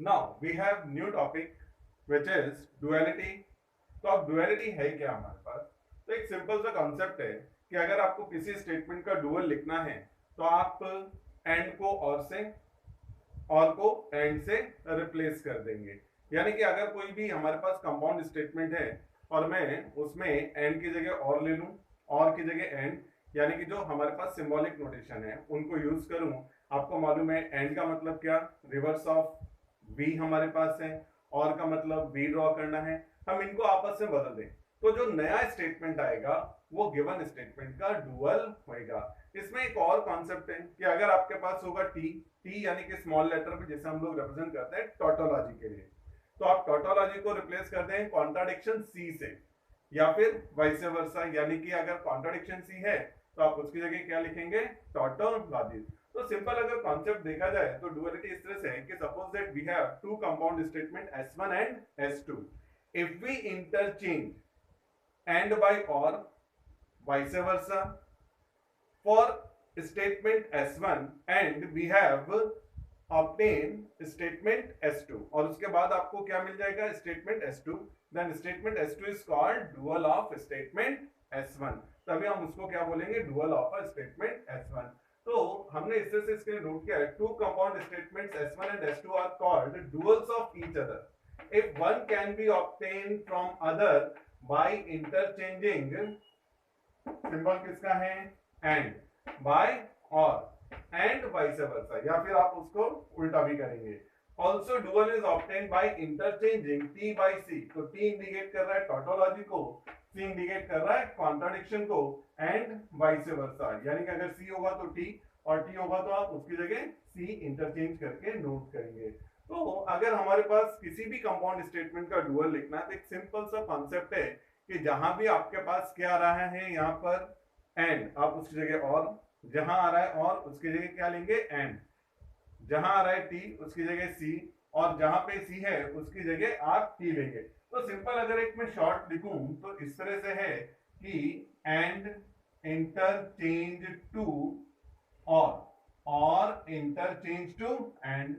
Now we have new topic which is duality. तो अब duality है क्या हमारे पास? तो एक सिंपल सा कॉन्सेप्ट है कि अगर आपको किसी स्टेटमेंट का डुअल लिखना है तो आप एंड को और को एंड से रिप्लेस कर देंगे। यानी कि अगर कोई भी हमारे पास कंपाउंड स्टेटमेंट है और मैं उसमें एंड की जगह और ले लूं और की जगह एंड, यानी कि जो हमारे पास सिंबॉलिक नोटेशन है उनको यूज करूं। आपको मालूम है एंड का मतलब क्या, रिवर्स ऑफ वी हमारे पास है, और का मतलब वी ड्रॉ करना है। हम इनको आपस में बदल दें तो जो नया स्टेटमेंट आएगा वो गिवन स्टेटमेंट का डुअल होएगा। इसमें एक और कॉन्सेप्ट है कि अगर आपके पास होगा टी यानी कि स्मॉल लेटर पे जिसे हम लोग रिप्रेजेंट करते हैं टोटोलॉजी के लिए, तो आप टोटोलॉजी को रिप्लेस कर दें कॉन्ट्राडिक्शन सी से, या फिर वाइस वर्सा, यानी कि अगर कॉन्ट्राडिक्शन सी है तो आप उसकी जगह क्या लिखेंगे, टोटोलॉजी। तो सिंपल अगर कॉन्सेप्ट देखा जाए तो डुअलिटी इस तरह से है कि suppose that we have two compound statement S1 and S2, if we interchange and by और vice versa for statement S1 and we have obtain statement S2, और उसके बाद आपको क्या मिल जाएगा, statement S2, then statement S2 is called dual of statement S1, तभी हम उसको क्या बोलेंगे, dual of a statement S1। तो हमने इस तरह से इसके लिए नोट किया है, two compound statements S1 and S2 are called duals of each other if one can be obtained from other by interchanging symbol किसका है, एंड, बाय और, एंड वाइस वर्सा, या फिर आप उसको उल्टा भी करेंगे। Also dual is obtained by interchanging T by C, तो टी इंडिकेट कर रहा है टोटोलॉजी को, सी इंडिकेट कर रहा है कॉन्ट्राडिक्शन को, एंड वाइस वर्सा, यानी कि अगर सी होगा तो टी और टी होगा तो आप उसकी जगह सी इंटरचेंज करके नोट करेंगे। तो अगर हमारे पास किसी भी कंपाउंड स्टेटमेंट का डुअल लिखना है तो एक सिंपल सा कॉन्सेप्ट है कि जहां भी आपके पास क्या आ रहा है, यहाँ पर एंड, आप उसकी जगह और, जहां आ रहा है और उसकी जगह क्या लेंगे, एंड, जहां आ रहा है टी उसकी जगह सी, और जहां पे सी है उसकी जगह आप टी लेंगे। तो सिंपल अगर एक मैं शॉर्ट लिखूं तो इस तरह से है कि and interchange to or interchange to and,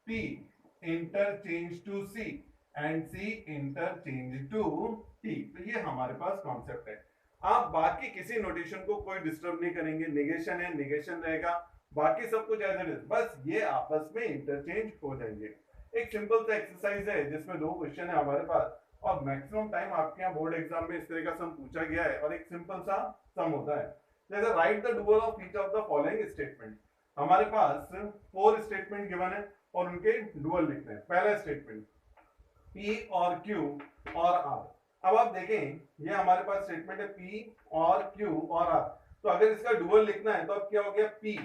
T interchange to C and C interchange to T. तो ये हमारे पास कॉन्सेप्ट है। आप बाकी किसी नोटेशन को कोई डिस्टर्ब नहीं करेंगे, निगेशन है निगेशन रहेगा, बाकी सब कुछ एज इट इज, बस ये आपस में इंटरचेंज हो जाएंगे। एक सिंपल सा एक्सरसाइज है जिसमें 2 क्वेश्चन है हमारे पास, और मैक्सिमम टाइम आपके यहाँ बोर्ड एग्जाम में इस तरह का सम पूछा गया है, और एक सिंपल सा सम होता है, जैसे right the dual of each of the following statement. हमारे पास 4 स्टेटमेंट गिवन है और उनके डुअल लिखने हैं। पहला statement P or Q or R। अब आप देखें ये हमारे पास स्टेटमेंट है P or Q or R, तो अगर इसका डुअल लिखना है तो अब क्या हो गया, P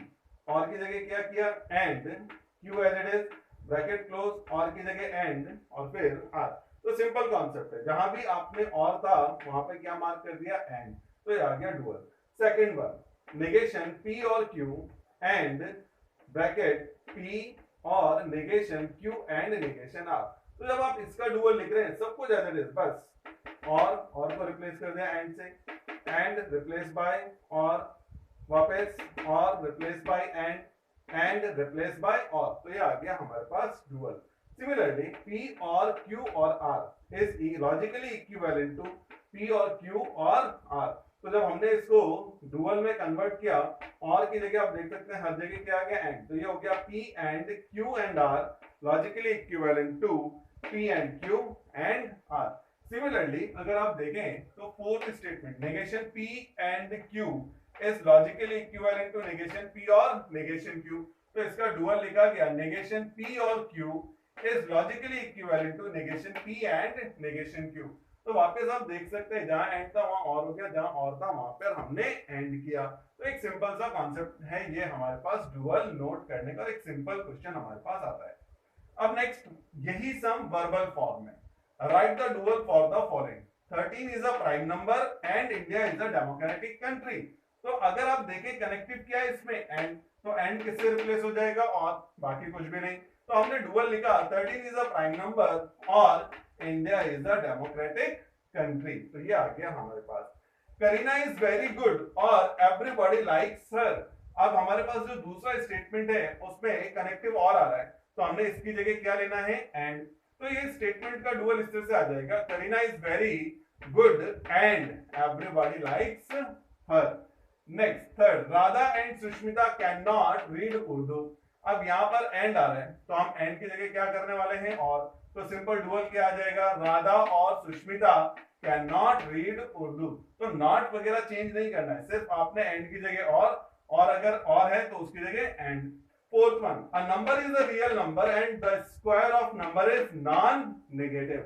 और की जगह क्या किया, and, Q as it is, bracket close, or की जगह एंड, और फिर R। तो सिंपल कॉन्सेप्ट है, जहां भी आपने और था वहां पे क्या मार्क कर दिया, एंड, तो ये आ गया dual. Second one, negation P or Q and bracket P or negation Q and negation R। तो जब आप इसका डुअल लिख रहे हैं सब कुछ एज इट इज, बस और को रिप्लेस कर दिया एंड से, एंड रिप्लेस बाय और, वापस or replace by and replace by or, तो ये आ गया हमारे पास dual. Similarly P or Q or R is logically equivalent to P or Q or R। तो जब हमने इसको डुअल में कन्वर्ट किया, और की जगह आप देख सकते हैं हर जगह क्या आ गया, एंड, तो ये हो गया P and Q and R logically equivalent to P and Q and R। Similarly अगर आप देखें तो fourth statement negation P and Q is logically equivalent to negation P or negation Q। तो इसका डुअल लिखा गया negation P or Q is logically equivalent to negation P and negation Q। तो वापस आप देख सकते हैं जहां एंड था वहां और हो गया, जहां और था वहां पर हमने एंड किया। तो एक सिंपल सा कॉन्सेप्ट है ये हमारे पास डुअल नोट करने का, एक सिंपल क्वेश्चन हमारे पास आता है। अब नेक्स्ट, यही सम वर्बल फॉर्म में, right the dual for the following. 13 is a prime number and India is a democratic country. तो अगर आप देखें कनेक्टिव क्या है इसमें, एंड, तो एंड किससे रिप्लेस हो जाएगा, और, बाकी कुछ भी नहीं। तो हमने डुअल लिखा 13 इज अ प्राइम नंबर और India is a democratic country, तो ये आ गया हमारे पास। करीना इज वेरी गुड और एवरीबॉडी लाइक्स हर। अब हमारे पास जो दूसरा स्टेटमेंट है उसमें कनेक्टिव और आ रहा है, तो हमने इसकी जगह क्या लेना है, एंड। तो ये स्टेटमेंट का डुअल इस तरह से आ जाएगा, Kareena is very good and everybody likes her. Next third, Radha and Sushmita can not read Urdu. अब यहाँ पर एंड आ रहा है तो हम एंड की जगह क्या करने वाले हैं, और। तो सिंपल डुअल क्या आ जाएगा, राधा और Sushmita can not read Urdu. तो नॉट वगैरह चेंज नहीं करना है, सिर्फ आपने एंड की जगह और अगर और है तो उसकी जगह and. Fourth one, a number is a real number and the square of number is non negative.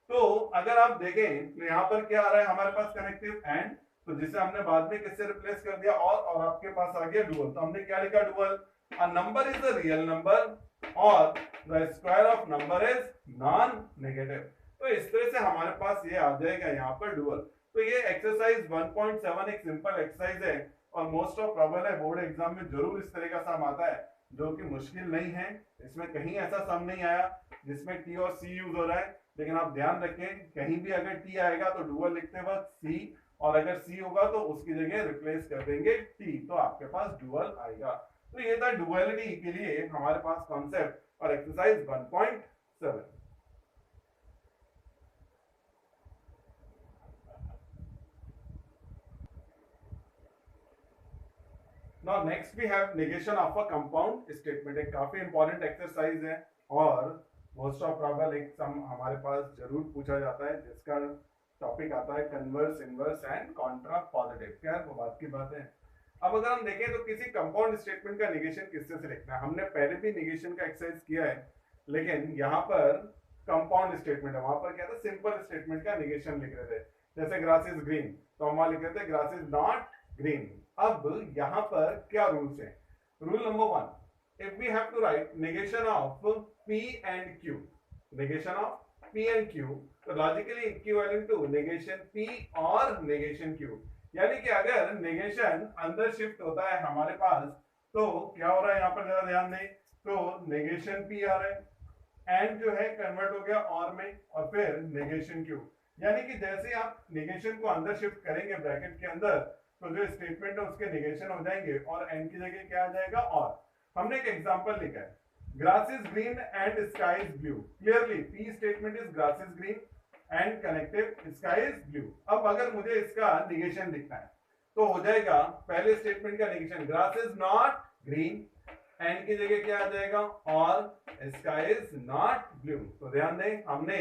तो अगर आप देखें तो यहाँ पर क्या आ रहा है हमारे पास, कनेक्टिव एंड, तो जिसे हमने बाद में किससे रिप्लेस कर दिया, और आपके पास आ गया डुअल। तो हमने क्या लिखा, dual, a number is a real number और the square of number is non negative. तो इस तरह से हमारे पास ये आ जाएगा यहाँ पर डुअल। तो ये एक्सरसाइज 1.7 एक सिंपल एक्सरसाइज है और मोस्ट ऑफ प्रोबेबल है बोर्ड एग्जाम में जरूर इस तरह का सम आता है, जो कि मुश्किल नहीं है। इसमें कहीं ऐसा सम नहीं आया जिसमें टी और सी यूज हो रहा है, लेकिन आप ध्यान रखें कहीं भी अगर टी आएगा तो डुअल लिखते वक्त सी, और अगर सी होगा तो उसकी जगह रिप्लेस कर देंगे टी, तो आपके पास डुअल आएगा। तो ये था डुअलिटी के लिए हमारे पास कॉन्सेप्ट और exercise 1.7। Now next we have negation of a compound statement। एक काफी इंपॉर्टेंट एक्सरसाइज है और मोस्ट ऑफ प्रोबेबल एक सम हमारे पास जरूर पूछा जाता है, जिसका टॉपिक आता है converse, inverse and Contra positive. क्या वो बात की बात है। अब अगर हम देखें तो किसी कंपाउंड स्टेटमेंट का नेगेशन किससे से लिखना है, हमने पहले भी नेगेशन का एक्सरसाइज किया है, लेकिन यहाँ पर कंपाउंड स्टेटमेंट है, वहां पर क्या था, सिंपल स्टेटमेंट का नेगेशन लिख रहे थे। जैसे ग्रास इज ग्रीन, तो हम वहां लिख रहे थे ग्रास इज नॉट ग्रीन। अब यहाँ पर क्या रूल्स है, rule number 1, if we have to write negation of p and q, negation of p and q, तो logically equivalent to negation p और negation q। यानी कि अगर नेगेशन अंदर शिफ्ट होता है हमारे पास तो क्या हो रहा है, यहाँ पर जरा ध्यान दें, तो नेगेशन p आ रहा है, एंड जो है कन्वर्ट हो गया और में, और फिर नेगेशन q। यानी कि जैसे आप नेगेशन को अंदर शिफ्ट करेंगे ब्रैकेट के अंदर, तो जो स्टेटमेंट है उसके नेगेशन हो जाएंगे और एंड की जगह क्या आ जाएगा, और। हमने एक एग्जांपल लिखा है, grass is green and sky is blue. Clearly P statement is grass is green and connective sky is blue. अब अगर मुझे इसका नेगेशन लिखना है तो हो जाएगा पहले स्टेटमेंट का negation, grass is not green, and की जगह क्या आ जाएगा, और स्काई इज नॉट ब्लू। तो ध्यान दें, हमने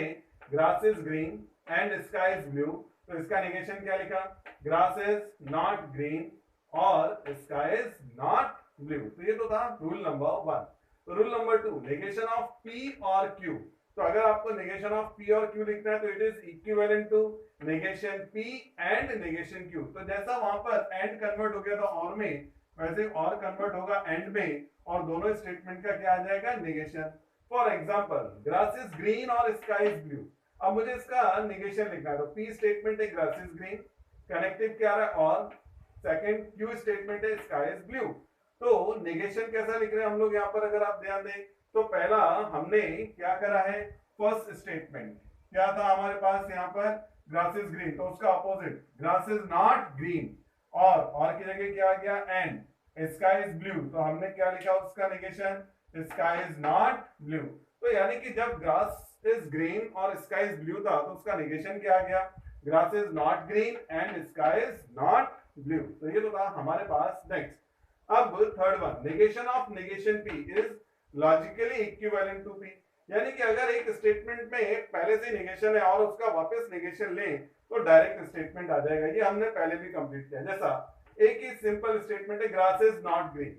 grass is green and sky is blue, तो इसका नेगेशन क्या लिखा, ग्रास इज नॉट ग्रीन और स्काई इज नॉट ब्लू। तो ये तो था रूल नंबर 1। तो rule number 2, negation of P or Q. तो अगर आपको negation of P or Q लिखना है तो it is equivalent to negation P and negation Q. तो जैसा वहां पर एंड कन्वर्ट हो गया था और में, वैसे और कन्वर्ट होगा एंड में, और दोनों स्टेटमेंट का क्या आ जाएगा, negation. For example, grass is green और स्काई इज ब्लू। अब मुझे इसका नेगेशन लिखना है, तो पी स्टेटमेंट है ग्रास इज ग्रीन, कनेक्टिव क्या रहा है और, सेकंड क्यू स्टेटमेंट है स्काई इज ब्लू। तो नेगेशन कैसा लिख रहे हैं हम लोग यहाँ पर, अगर आप ध्यान दें तो पहला हमने क्या करा है, फर्स्ट स्टेटमेंट क्या था हमारे पास यहाँ पर, ग्रास इज ग्रीन, तो उसका opposite grass is not green, और की जगह क्या आ गया, एंड स्काई इज ब्लू। तो हमने क्या लिखा उसका negation, sky is not blue. तो यानी कि जब ग्रास इज ग्रीन और स्काई इज ब्लू था तो उसका नेगेशन क्या आ गया, grass is not green and sky is not blue. तो ये तो था हमारे पास। नेक्स्ट, अब third one, negation of negation P is logically equivalent to P. यानी कि अगर एक स्टेटमेंट में पहले से नेगेशन है और उसका वापस नेगेशन लें तो डायरेक्ट स्टेटमेंट आ जाएगा। ये हमने पहले भी कंप्लीट किया। जैसा एक ही सिंपल स्टेटमेंट है, ग्रास इज नॉट ग्रीन,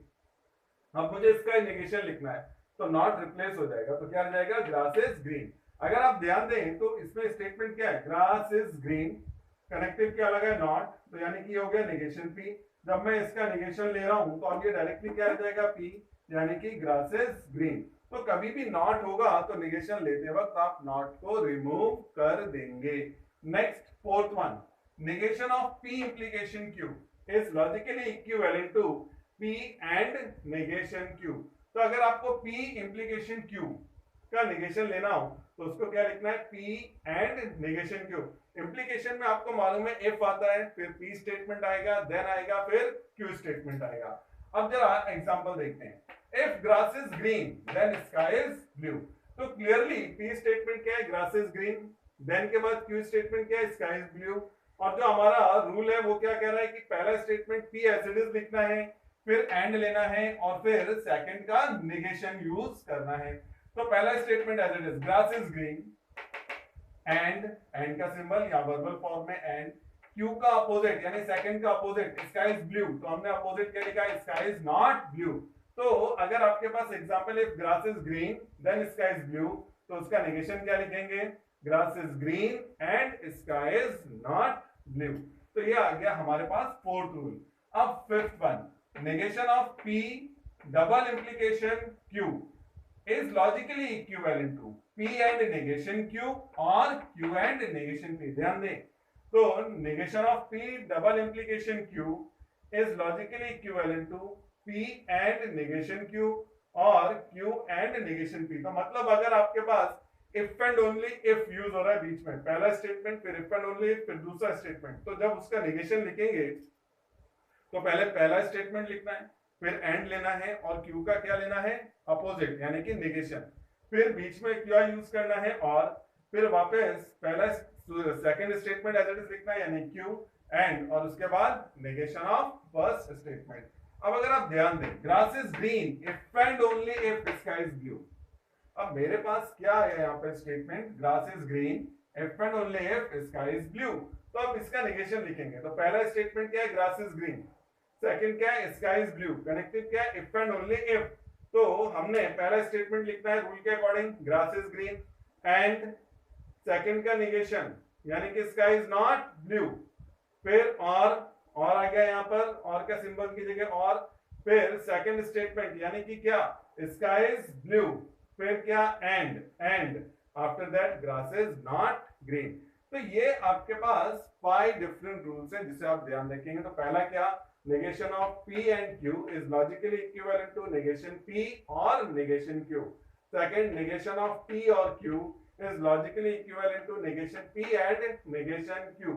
अब मुझे इसका नेगेशन लिखना है तो नॉट रिप्लेस हो जाएगा, तो क्या आ जाएगा, ग्रास इज ग्रीन। अगर आप ध्यान दें तो इसमें स्टेटमेंट क्या है, ग्रास इज ग्रीन, कनेक्टिव क्या लगा है, नॉट, तो यानी कि हो गया नेगेशन पी। जब मैं इसका नेगेशन ले रहा हूं तो अब ये डायरेक्टली क्या आ जाएगा, पी, यानी कि ग्रास इज ग्रीन। तो कभी भी नॉट होगा तो नेगेशन लेते वक्त आप नॉट को रिमूव कर देंगे। Next, fourth one, negation of P implication Q is logically equivalent to P and negation Q. तो अगर आपको पी इंप्लीकेशन क्यू का नेगेशन लेना हो तो उसको क्या लिखना है, P and negation Q. Implication में आपको मालूम है इफ आता है, फिर पी स्टेटमेंट आएगा, देन आएगा फिर क्यू स्टेटमेंट आएगा। अब जरा एग्जांपल देखते हैं। If grass is green then sky is blue. तो क्लियरली पी स्टेटमेंट क्या है, ग्रास इज ग्रीन, देन के बाद क्यू स्टेटमेंट क्या है, स्काई इज ब्लू। और जो हमारा रूल है वो क्या कह रहा है कि पहला statement P as it is लिखना है, फिर एंड लेना है और फिर सेकंड का नेगेशन यूज करना है। तो पहला statement as it is, grass is green, and का सिंबल या वर्बल फॉर्म में एंड, क्यू का अपोजिट यानी सेकंड का अपोजिट स्काई इज ब्लू, तो हमने अपोजिट क्या लिखा है, स्काई इज नॉट ब्लू। तो अगर आपके पास example if grass is green then sky is blue, तो उसका नेगेशन क्या लिखेंगे, grass is green and sky is not blue. तो ये आ गया हमारे पास फोर्थ रूल। अब fifth one, negation of P double implication Q is logically equivalent to P and negation Q और Q and negation P। ध्यान दें, तो negation of P double implication Q is logically equivalent to P and negation Q और Q and negation P। तो मतलब अगर आपके पास if and only if use हो रहा है बीच में, पहला स्टेटमेंट फिर if and only if फिर दूसरा स्टेटमेंट, तो जब उसका negation लिखेंगे तो पहले पहला स्टेटमेंट लिखना है, फिर एंड लेना है और क्यू का क्या लेना है, अपोजिट यानी कि नेगेशन, फिर बीच में क्या यूज करना है और फिर वापस पहला second statement as it is लिखना है यानी क्यू एंड, और उसके बाद नेगेशन ऑफ फर्स्ट स्टेटमेंट। अब अगर आप ध्यान दें, grass is green if and only if sky is blue. अब मेरे पास क्या है यहाँ पे statement, grass is green if and only if sky is blue. तो अब इसका नेगेशन लिखेंगे, तो पहला स्टेटमेंट क्या है, ग्रास इज ग्रीन, सेकंड क्या है, स्काई इज ब्लू, कनेक्टिव क्या है, इफ एंड ओनली इफ। तो हमने पहला स्टेटमेंट लिखना है रूल के according, grass is green and second का नेगेशन यानी कि स्काई इज नॉट ब्लू, फिर और आ गया यहाँ पर और का सिंबल की जगह और, फिर सेकंड स्टेटमेंट यानी कि क्या, स्काई इज ब्लू, फिर क्या, and after that grass is not green. तो ये आपके पास 5 डिफरेंट रूल्स हैं जिसे आप ध्यान रखेंगे। तो पहला क्या, negation of P and Q is logically equivalent to negation P or negation Q. Second, negation of P or Q is logically equivalent to negation P and negation Q.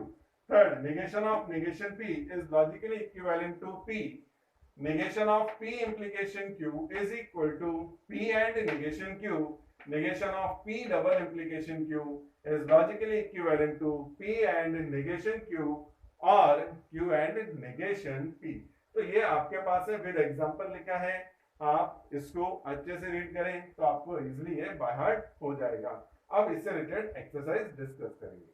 Third, negation of negation P is logically equivalent to P. Negation of P implication Q is equal to P and negation Q. Negation of P double implication Q is logically equivalent to P and negation Q और Q and negation P। तो ये आपके पास है, with example लिखा है, आप इसको अच्छे से रीड करें तो आपको इजीली ये बाय हार्ट हो जाएगा। अब इससे रिलेटेड एक्सरसाइज डिस्कस करेंगे।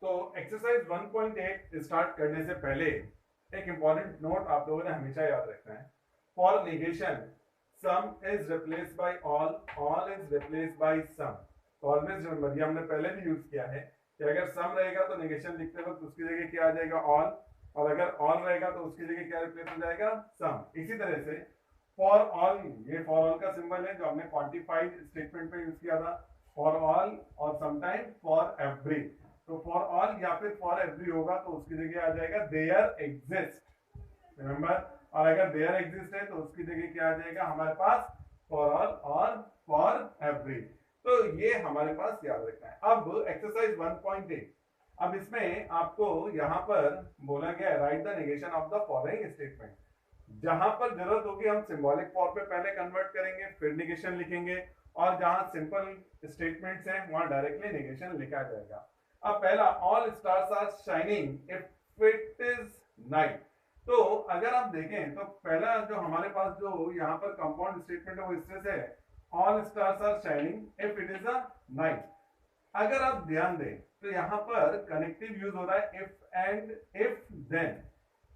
तो एक्सरसाइज 1.8 स्टार्ट करने से पहले एक इंपॉर्टेंट नोट आप लोगों ने हमेशा याद रखना है। For negation sum is replaced by all is replaced by sum। तो ऑलवेज रिमेंबर, ये हमने पहले भी यूज किया है कि अगर सम रहेगा तो नेगेशन लिखते वक्त उसकी जगह क्या आ जाएगा, ऑल, और अगर ऑल रहेगा तो उसकी जगह क्या रिप्लेस हो जाएगा, सम। इसी तरह से फॉर ऑल, ये फॉर ऑल का सिंबल है जो हमने क्वांटिफाइड स्टेटमेंट पे यूज किया था, फॉर ऑल और समटाइम फॉर एवरी। तो फॉर ऑल या फिर फॉर एवरी होगा तो उसकी जगह आ जाएगा देयर एग्जिस्ट, रिमेंबर। और अगर देयर एग्जिस्ट है तो उसकी जगह क्या आ जाएगा हमारे पास, फॉर ऑल और फॉर एवरी। तो ये हमारे पास याद रखना है। अब एक्सरसाइज 1.8, अब इसमें आपको यहाँ पर बोला गया है right the negation of the following statement. जहां पर जरूरत होगी हम सिंबॉलिक फॉर्म पे पहले कन्वर्ट करेंगे, फिर नेगेशन लिखेंगे, और जहां सिंपल स्टेटमेंट्स हैं वहां डायरेक्टली नेगेशन लिखा जाएगा। अब पहला, all stars are shining if it is night. तो अगर आप देखें तो पहला जो हमारे पास जो यहाँ पर कंपाउंड स्टेटमेंट है वो इससे से है, all stars are shining if it is a night. अगर आप ध्यान दें तो यहाँ पर कनेक्टिव यूज हो रहा है if and if then.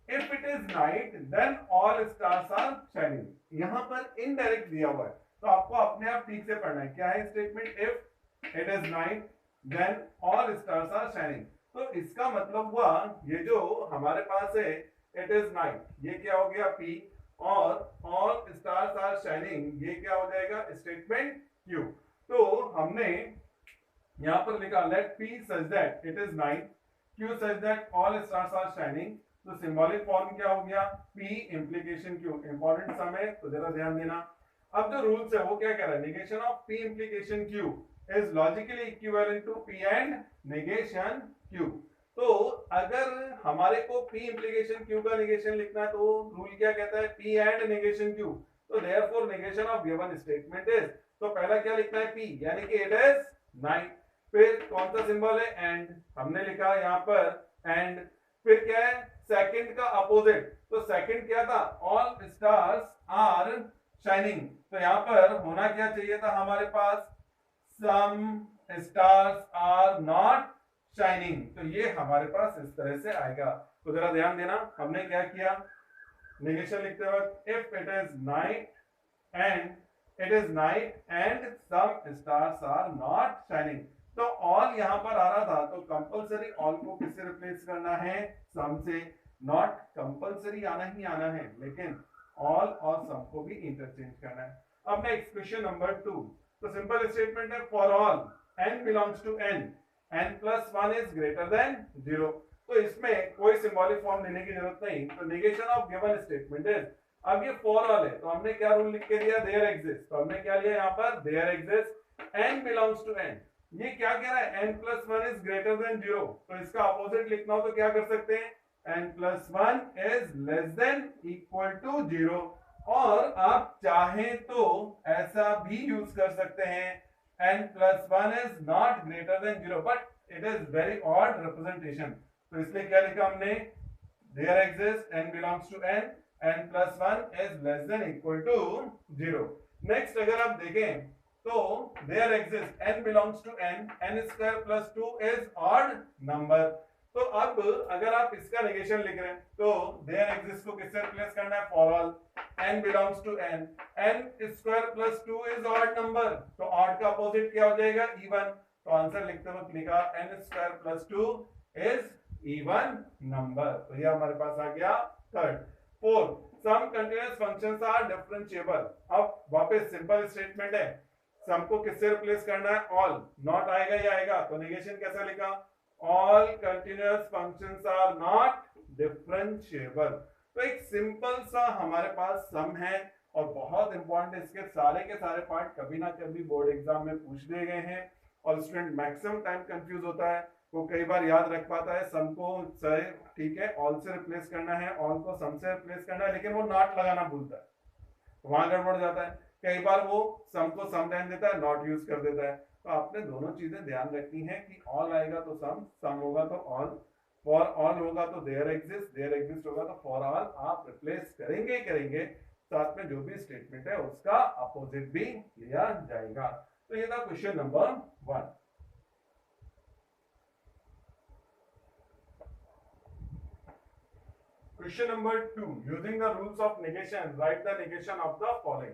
If it is night then all stars are shining. यहाँ पर इनडायरेक्ट दिया हुआ है तो आपको अपने आप ठीक से पढ़ना है। क्या है statement, if it is night then all stars are shining. तो इसका मतलब हुआ ये जो हमारे पास है इट इज नाइट, ये क्या हो गया P, और ऑल स्टार्स आर शाइनिंग ये क्या हो जाएगा स्टेटमेंट Q। तो हमने यहां पर लिखा let P such that it is night, Q such that all stars are shining. तो सिंबॉलिक फॉर्म क्या हो गया, P implication Q। Important sum है तो जरा ध्यान देना। अब जो रूल्स है वो क्या कह रहा है, negation of P implication Q is logically equivalent to P and negation Q। तो अगर हमारे को P इंप्लीकेशन Q का नेगेशन लिखना है तो रूल क्या कहता है, P एंड नेगेशन Q, तो therefore negation of given statement is, तो पहला क्या लिखना है P, यानी कि इट इज 9। फिर कौन सा सिंबल है, एंड, हमने लिखा यहाँ पर एंड। फिर क्या है, सेकंड का अपोजिट, तो सेकंड क्या था, ऑल स्टार्स आर शाइनिंग, तो यहाँ पर होना क्या चाहिए था हमारे पास, सम स्टार्स आर नॉट शाइनिंग, तो ये हमारे पास इस तरह से आएगा। तो जरा ध्यान देना, हमने क्या किया, नेगेशन लिखते वक्त if it is night and some stars are not shining, तो ऑल यहां पर आ रहा था, तो कंपलसरी ऑल को किससे रिप्लेस करना है, सम से। नॉट कंपलसरी आना ही आना है, लेकिन ऑल और सम को भी इंटरचेंज करना है। अब नेक्स्ट क्वेश्चन नंबर 2, तो सिंपल स्टेटमेंट है, for all n belongs to n plus 1 is greater than 0, तो इसमें कोई सिंबॉलिक फॉर्म लेने की जरूरत नहीं, तो negation of given statement is, अब ये फॉर ऑल है तो हमने क्या रूल लिख के दिया, देयर एग्जिस्ट, तो हमने क्या लिया यहाँ पर, there exist n belongs to n, ये क्या कह रहा है, n plus 1 is greater than 0, तो इसका अपोजिट लिखना हो तो क्या कर सकते हैं, n plus 1 is less than equal to 0, और आप चाहें तो ऐसा भी यूज कर सकते हैं, n plus 1 is not greater than 0, but it is very odd representation, तो इसलिए क्या लिखा हमने, there exist n belongs to n plus 1 is less than equal to 0। Next अगर आप देखें तो there exist n belongs to n square plus 2 is odd number, तो अब अगर आप इसका नेगेशन लिख रहे हैं तो देयर एग्जिस्ट को किससे रिप्लेस करना है, for all n belongs to n square plus 2 is odd number, तो ऑड का अपोजिट क्या हो जाएगा, इवन, तो आंसर लिखते वक्त लिखा n square plus 2 is even number, तो ये हमारे पास आ गया third. Fourth, some continuous functions are differentiable, अब वापस सिंपल स्टेटमेंट है, सम को किससे रिप्लेस करना है, ऑल, नॉट आएगा ये आएगा, तो नेगेशन कैसा लिखा, all continuous functions are not differentiable, तो एक सिंपल सा हमारे पास सम है, और बहुत इंपॉर्टेंट, इसके के सारे पार्ट कभी ना कभी बोर्ड एग्जाम में पूछ दिए गए हैं, और स्टूडेंट मैक्सिमम टाइम कंफ्यूज होता है, वो कई बार याद रख पाता है सम को सर ठीक है ऑल से रिप्लेस करना है, ऑल को सम से रिप्लेस करना है, लेकिन वो नॉट लगाना भूलता है, तो वहां गड़बड़ जाता है, कई बार वो सम को सम टाइम देता है, नॉट यूज कर देता है, तो आपने दोनों चीजें ध्यान रखनी है कि ऑल आएगा तो सम होगा तो ऑल, फॉर ऑल होगा तो देयर एग्जिस्ट होगा तो फॉर ऑल, आप रिप्लेस करेंगे करेंगे, साथ में जो भी स्टेटमेंट है उसका अपोजिट भी लिया जाएगा। तो ये था question number 1। Question number 2, using the rules of negation right the negation of the following,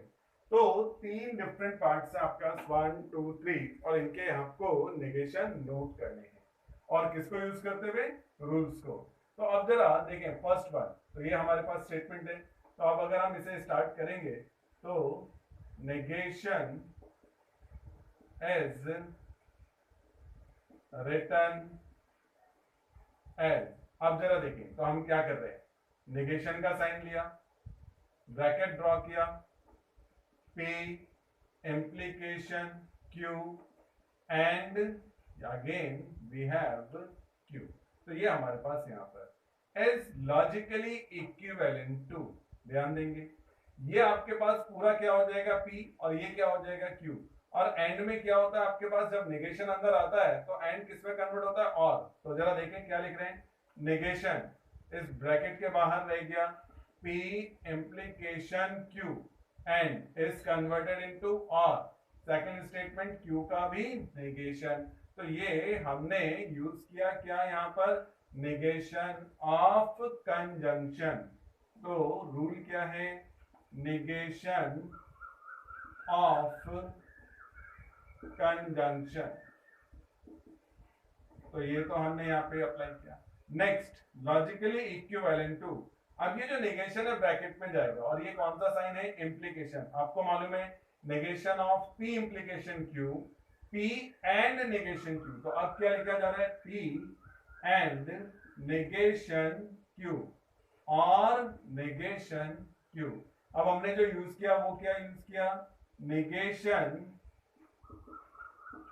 तो 3 डिफरेंट पार्ट्स है आपका 1 2 3, और इनके आपको नेगेशन नोट करने हैं, और किसको यूज करते हुए, रूल्स को। तो अब जरा देखें फर्स्ट वन, तो ये हमारे पास स्टेटमेंट है, तो अब अगर हम इसे स्टार्ट करेंगे तो नेगेशन इज रिटन एज, अब जरा देखें तो हम क्या कर रहे हैं, नेगेशन का साइन लिया, ब्रैकेट ड्रॉ किया, P implication Q and again we have Q, तो ये हमारे पास यहाँ पर is logically equivalent to, ध्यान देंगे ये आपके पास पूरा क्या हो जाएगा P और ये क्या हो जाएगा Q, और एंड में क्या होता है आपके पास, जब नेगेशन अंदर आता है तो एंड किस में कन्वर्ट होता है, और, तो जरा देखें क्या लिख रहे हैं, नेगेशन इस ब्रैकेट के बाहर रह गया, P implication Q and is converted into or, second statement Q का भी नेगेशन, तो ये हमने यूज किया क्या यहाँ पर, नेगेशन ऑफ कंजंक्शन, तो रूल क्या है, नेगेशन ऑफ कंजंक्शन, तो ये तो हमने यहाँ पे अप्लाई किया। नेक्स्ट, लॉजिकली इक्विवेलेंट टू, अब ये जो नेगेशन है ब्रैकेट में जाएगा, और ये कौन सा साइन है, इम्प्लीकेशन, आपको मालूम है negation of P implication Q, P and negation Q, तो अब क्या लिखा जा रहा है, P एंड नेगेशन Q और नेगेशन Q, अब हमने जो यूज किया वो क्या यूज किया, नेगेशन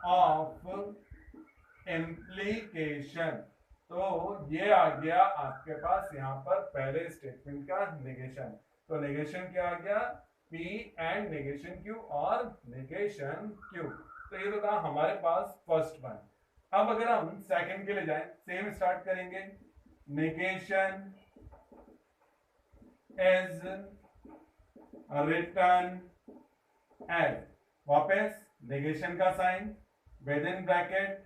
ऑफ इम्प्लीकेशन, तो ये आ गया आपके पास यहाँ पर पहले स्टेटमेंट का नेगेशन। तो नेगेशन क्या आ गया, P एंड नेगेशन Q और नेगेशन Q। तो ये तो था हमारे पास फर्स्ट वन। अब अगर हम सेकंड के लिए जाएं, सेम स्टार्ट करेंगे, नेगेशन इज रिटर्न एज, वापस नेगेशन का sign, within bracket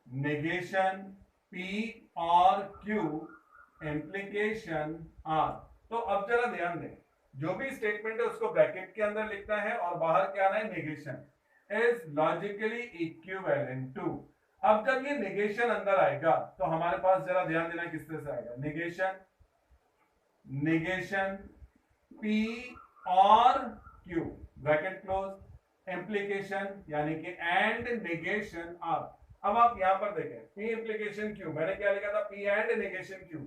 negation P or Q, implication R। तो अब जरा ध्यान दें, जो भी स्टेटमेंट है उसको ब्रैकेट के अंदर लिखना है और बाहर क्या आना है, negation is logically equivalent to. अब जब ये नेगेशन अंदर आएगा तो हमारे पास जरा ध्यान देना किस तरह से आएगा, negation negation P or Q bracket close, implication यानी कि एंड नेगेशन R। अब आप यहां पर देखें, P इंप्लीकेशन Q, मैंने क्या लिखा था, P एंड नेगेशन Q।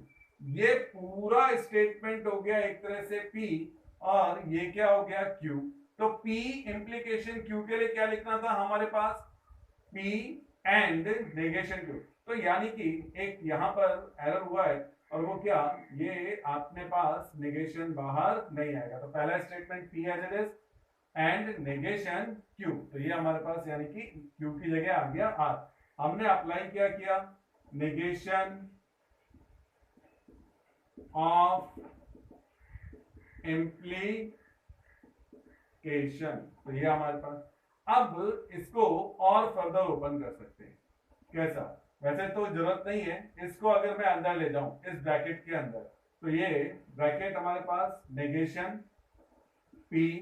ये पूरा स्टेटमेंट हो गया एक तरह से P और ये क्या हो गया Q। तो P इंप्लीकेशन Q के लिए क्या लिखना था हमारे पास, P एंड नेगेशन Q। तो यानी कि एक यहां पर एरर हुआ है, और वो क्या, ये आपने पास नेगेशन बाहर नहीं आएगा। तो पहला statement P as it is and negation Q, तो ये हमारे पास यानी कि Q की जगह आ गया R। हमने अप्लाई क्या किया, नेगेशन ऑफ इंप्लीकेशन, तो ये हमारे पास। अब इसको और फर्दर ओपन कर सकते हैं, कैसा, वैसे तो जरूरत नहीं है, इसको अगर मैं अंदर ले जाऊं इस ब्रैकेट के अंदर, तो ये ब्रैकेट हमारे पास नेगेशन P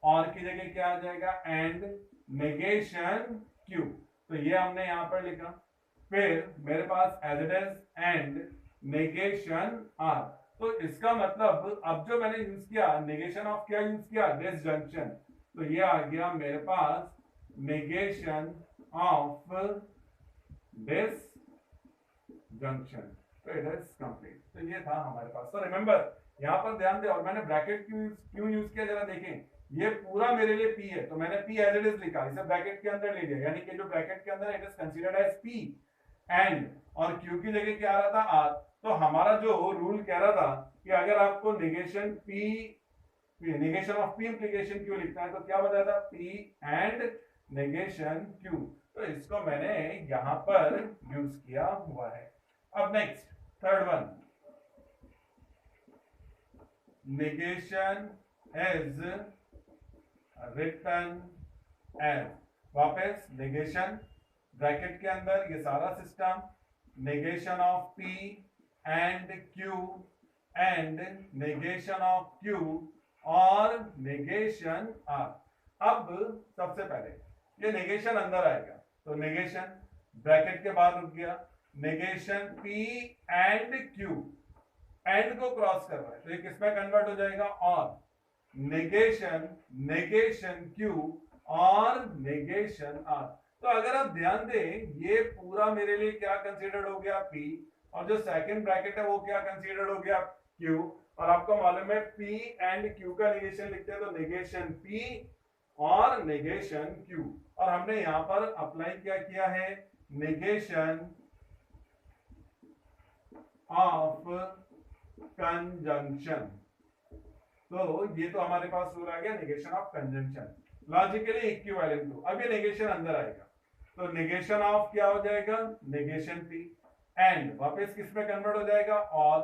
और की जगह क्या आ जाएगा, एंड नेगेशन Q। तो ये हमने यहां पर लिखा, फिर मेरे पास as it is and negation R। तो इसका मतलब अब जो मैंने यूज किया, नेगेशन ऑफ क्या यूज किया, डिसजंक्शन, तो ये आ गया मेरे पास नेगेशन ऑफ डिसजंक्शन। तो इट इज कंप्लीट। तो ये था हमारे पास। तो रिमेंबर यहां पर ध्यान दे, और मैंने ब्रैकेट क्यों यूज किया जरा देखें, ये पूरा मेरे लिए P है, तो मैंने P एज इट इज लिखा, इसे ब्रैकेट के अंदर ले लिया, यानी कि जो ब्रैकेट के अंदर it is considered as P and, और Q की जगह क्या आ रहा था, R। तो हमारा जो रूल कह रहा था कि अगर आपको negation of P implication Q लिखना है, तो क्या बताया था, P एंड नेगेशन Q। तो इसको मैंने यहां पर यूज किया हुआ है। अब next third one, negation is written as, वापस नेगेशन ब्रैकेट के अंदर ये सारा system, negation of P and Q and negation of Q और नेगेशन R। अब सबसे पहले ये नेगेशन अंदर आएगा, तो नेगेशन ब्रैकेट के बाद रुक गया, negation P and Q, and को क्रॉस कर रहा है, तो ये किसमें कन्वर्ट हो जाएगा, और नेगेशन नेगेशन Q और नेगेशन R। तो अगर आप ध्यान दें, ये पूरा मेरे लिए क्या कंसीडर्ड हो गया, P, और जो सेकंड ब्रैकेट है वो क्या कंसीडर्ड हो गया, Q। और आपको मालूम है P एंड Q का नेगेशन लिखते हैं, तो negation P or negation Q। और हमने यहां पर अप्लाई क्या किया है, नेगेशन ऑफ कंजंक्शन। तो ये तो हमारे पास रूल आ गया, negation of conjunction, logically equivalent to. अब ये नेगेशन अंदर आएगा, तो नेगेशन ऑफ क्या हो जाएगा, नेगेशन P, एंड वापस किस में कन्वर्ट हो जाएगा, और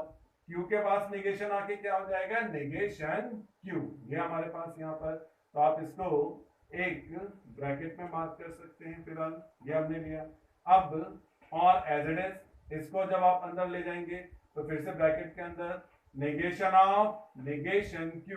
Q के पास नेगेशन आके क्या हो जाएगा, नेगेशन Q। ये हमारे पास यहाँ पर, तो आप इसको एक ब्रैकेट में मार्क कर सकते हैं, फिलहाल ये हमने लिया। अब और एज इट इज, इसको जब आप अंदर ले जाएंगे तो फिर से ब्रैकेट के अंदर नेगेशन ऑफ नेगेशन Q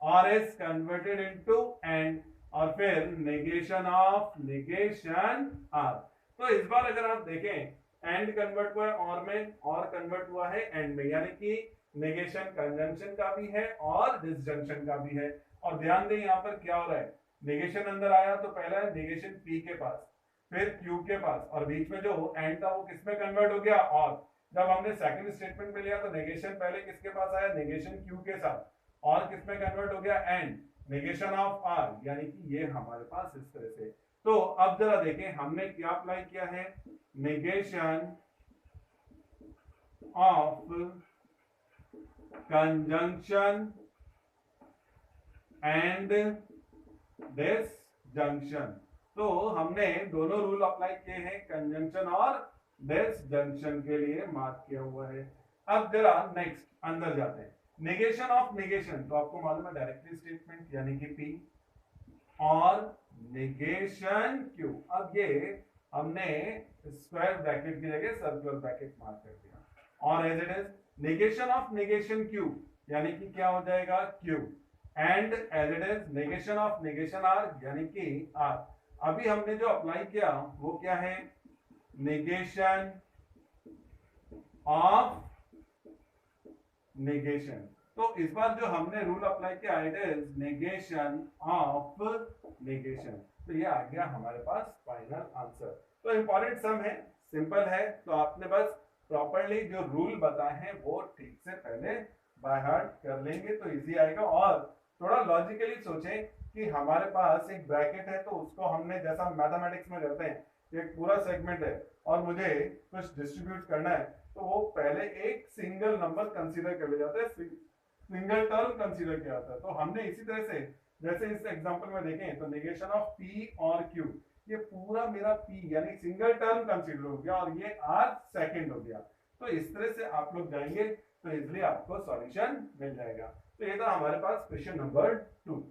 और इज कन्वर्टेड इनटू एंड, और फिर नेगेशन ऑफ नेगेशन R। तो इस बार अगर आप देखें, एंड कन्वर्ट हुआ है और में, और कन्वर्ट हुआ है एंड में, यानी कि नेगेशन कंजंक्शन का भी है और डिसजंक्शन का भी है। और ध्यान दें यहाँ पर क्या हो रहा है, नेगेशन अंदर आया तो पहला नेगेशन P के पास, फिर Q के पास, और बीच में जो एंड था वो किसमें कन्वर्ट हो गया, और। जब हमने सेकंड स्टेटमेंट में लिया तो नेगेशन पहले किसके पास आया, नेगेशन Q के साथ, और किसमें कन्वर्ट हो गया, एंड, नेगेशन ऑफ R, यानी कि ये हमारे पास इस तरह से। तो अब जरा देखें हमने क्या अप्लाई किया है, negation of conjunction and disjunction. तो हमने दोनों रूल अप्लाई किए हैं कंजंक्शन और डिसजंक्शन के लिए, मार्क किया हुआ है। अब जरा नेक्स्ट अंदर जाते हैं, नेगेशन ऑफ नेगेशन, तो आपको मालूम है डायरेक्टली स्टेटमेंट यानी कि P और नेगेशन Q। अब ये हमने स्क्वायर ब्रैकेट की जगह सर्कुलर ब्रैकेट मार्क कर दिया और as it is negation of negation Q यानी कि क्या हो जाएगा Q and as it is negation of negation R यानी कि R। अभी हमने जो अप्लाई किया वो क्या है, नेगेशन ऑफ नेगेशन। तो इस बार जो हमने रूल अप्लाई किया it is negation of negation. तो ये आ गया हमारे पास फाइनल आंसर। तो इंपॉर्टेंट सम है, सिंपल है, तो आपने बस प्रॉपर्ली जो रूल बताए हैं वो ठीक से पहले बाय हार्ट कर लेंगे तो इजी आएगा। और थोड़ा लॉजिकली सोचें कि हमारे पास एक ब्रैकेट है तो उसको हमने जैसा मैथमेटिक्स में करते हैं, एक पूरा सेगमेंट है और मुझे कुछ डिस्ट्रीब्यूट करना है, तो वो पहले एक सिंगल नंबर कंसीडर कर लिया जाता है, सिंगल टर्म कंसीडर किया जाता है। तो हमने इसी तरह से जैसे इस एग्जांपल में देखें तो negation of P or Q, ये पूरा मेरा P यानी सिंगल टर्म कंसीडर हो गया और ये R सेकंड हो गया। तो इस तरह से आप लोग जाएंगे तो इजिली आपको सॉल्यूशन मिल जाएगा। तो ये था हमारे पास क्वेश्चन नंबर 2।